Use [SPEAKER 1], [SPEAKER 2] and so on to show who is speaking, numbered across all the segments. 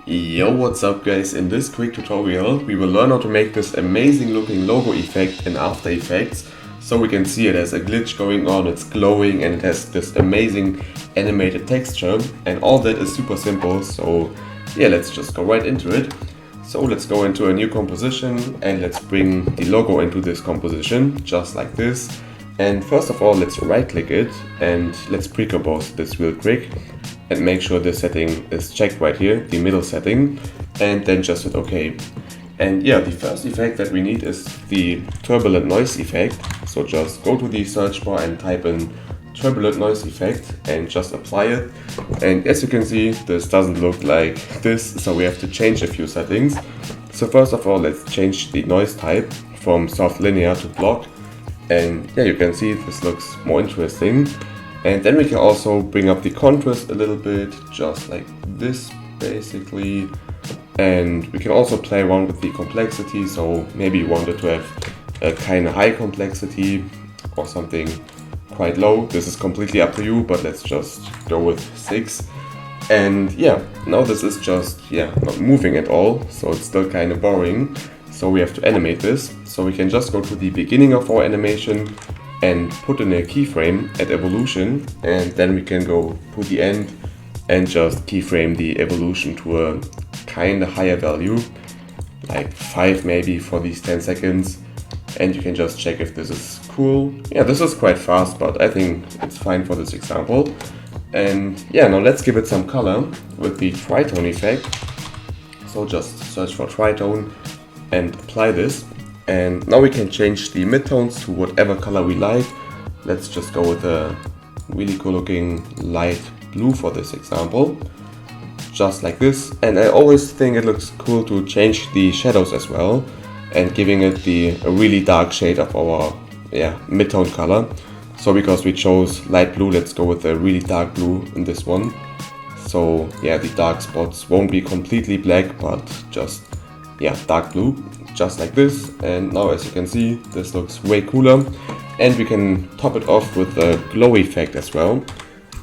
[SPEAKER 1] Yo, what's up guys? In this quick tutorial we will learn how to make this amazing looking logo effect in After Effects. So we can see it has a glitch going on, it's glowing and it has this amazing animated texture, and all that is super simple. So yeah, let's just go right into it. So let's go into a new composition and let's bring the logo into this composition just like this. And first of all, let's right click it and let's pre-compose this real quick and make sure this setting is checked right here, the middle setting, and then just hit OK. And yeah, the first effect that we need is the turbulent noise effect. So just go to the search bar and type in turbulent noise effect and just apply it. And as you can see, this doesn't look like this, so we have to change a few settings. So first of all, let's change the noise type from soft linear to block. And yeah, you can see this looks more interesting. And then we can also bring up the contrast a little bit, just like this basically. And we can also play around with the complexity, so maybe you wanted to have a kind of high complexity or something quite low. This is completely up to you, but let's just go with 6. And yeah, now this is just not moving at all, so it's still kind of boring. So we have to animate this. So we can just go to the beginning of our animation and put in a keyframe at evolution, and then we can go to the end and just keyframe the evolution to a kind of higher value, like 5 maybe for these 10 seconds. And you can just check if this is cool. Yeah, this is quite fast, but I think it's fine for this example. And yeah, now let's give it some color with the tritone effect. So just search for tritone and apply this. And now we can change the midtones to whatever color we like. Let's just go with a really cool looking light blue for this example. Just like this. And I always think it looks cool to change the shadows as well and giving it a really dark shade of our midtone color. So because we chose light blue, let's go with a really dark blue in this one. So yeah, the dark spots won't be completely black, but just dark blue, just like this. And now as you can see, this looks way cooler. And we can top it off with a glow effect as well.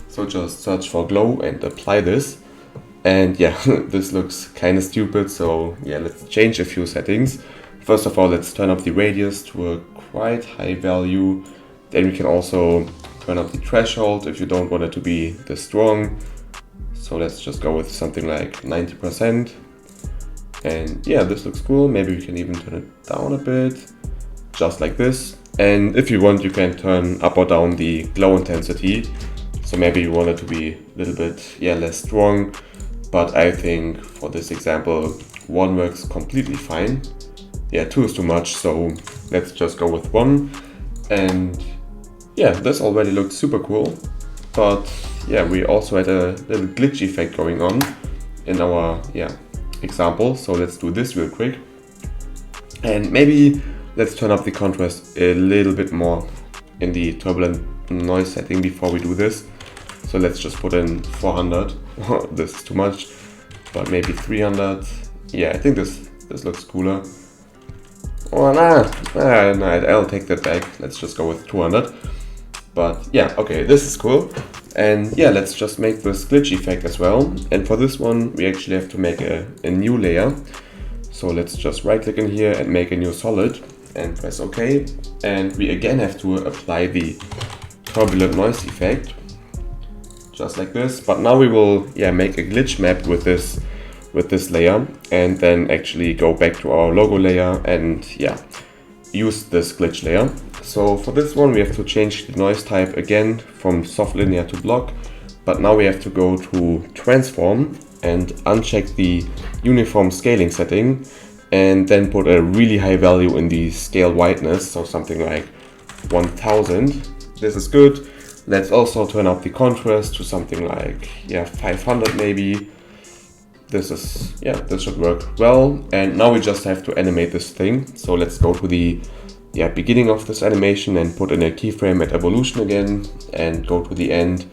[SPEAKER 1] So just search for glow and apply this. And yeah, this looks kind of stupid, so yeah, let's change a few settings. First of all, let's turn up the radius to a quite high value. Then we can also turn up the threshold if you don't want it to be this strong. So let's just go with something like 90%. And yeah, this looks cool. Maybe we can even turn it down a bit, just like this. And if you want, you can turn up or down the glow intensity. So maybe you want it to be a little bit less strong. But I think for this example, 1 works completely fine. Yeah, 2 is too much, so let's just go with 1. And yeah, this already looks super cool. But yeah, we also had a little glitch effect going on in our example. So let's do this real quick. And maybe let's turn up the contrast a little bit more in the turbulent noise setting before we do this. So let's just put in 400. This is too much, but maybe 300. Yeah, I think this looks cooler. Oh nah, I'll take that back. Let's just go with 200. But yeah, okay, this is cool. And yeah, let's just make this glitch effect as well. And for this one, we actually have to make a new layer. So let's just right click in here and make a new solid and press OK. And we again have to apply the turbulent noise effect, just like this. But now we will make a glitch map with this layer, and then actually go back to our logo layer and use this glitch layer. So for this one, we have to change the noise type again from soft linear to block, but now we have to go to transform and uncheck the uniform scaling setting, and then put a really high value in the scale whiteness, so something like 1000. This is good. Let's also turn up the contrast to something like 500 maybe. This should work well. And now we just have to animate this thing. So let's go to the beginning of this animation and put in a keyframe at evolution again, and go to the end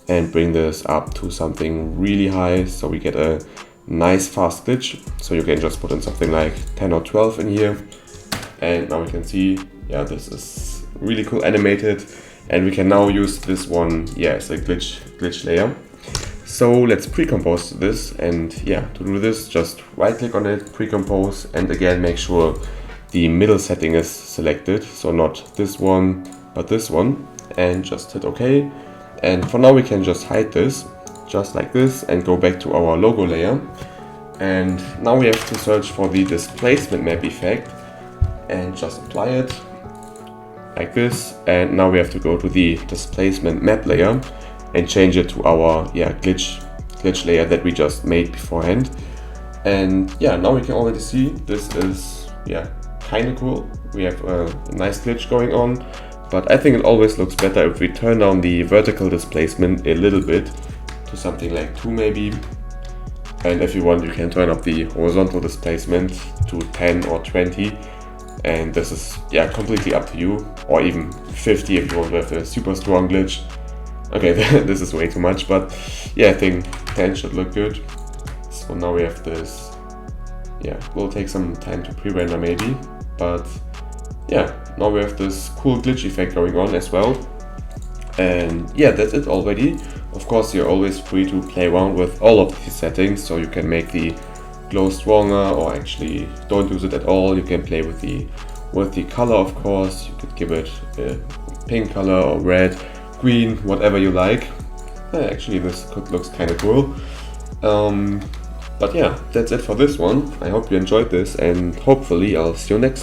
[SPEAKER 1] and bring this up to something really high, so we get a nice fast glitch. So you can just put in something like 10 or 12 in here, and now we can see this is really cool animated. And we can now use this one as a glitch layer. So let's pre-compose this, and yeah, to do this, just right click on it, pre-compose, and again make sure the middle setting is selected, so not this one but this one, and just hit OK. And for now we can just hide this just like this and go back to our logo layer. And now we have to search for the displacement map effect and just apply it like this. And now we have to go to the displacement map layer and change it to our glitch layer that we just made beforehand. And yeah, now we can already see this is kind of cool. We have a nice glitch going on, but I think it always looks better if we turn down the vertical displacement a little bit to something like 2 maybe. And if you want, you can turn up the horizontal displacement to 10 or 20. And this is completely up to you, or even 50 if you want to have a super strong glitch. Okay, this is way too much, but yeah, I think 10 should look good. So now we have this. Yeah, will take some time to pre-render maybe, but yeah, now we have this cool glitch effect going on as well. And yeah, that's it already. Of course, you're always free to play around with all of these settings, so you can make the glow stronger or actually don't use it at all. You can play with the color, of course. You could give it a pink color or red, green, whatever you like. Actually, this looks kind of cool. But yeah, that's it for this one. I hope you enjoyed this, and hopefully I'll see you next time.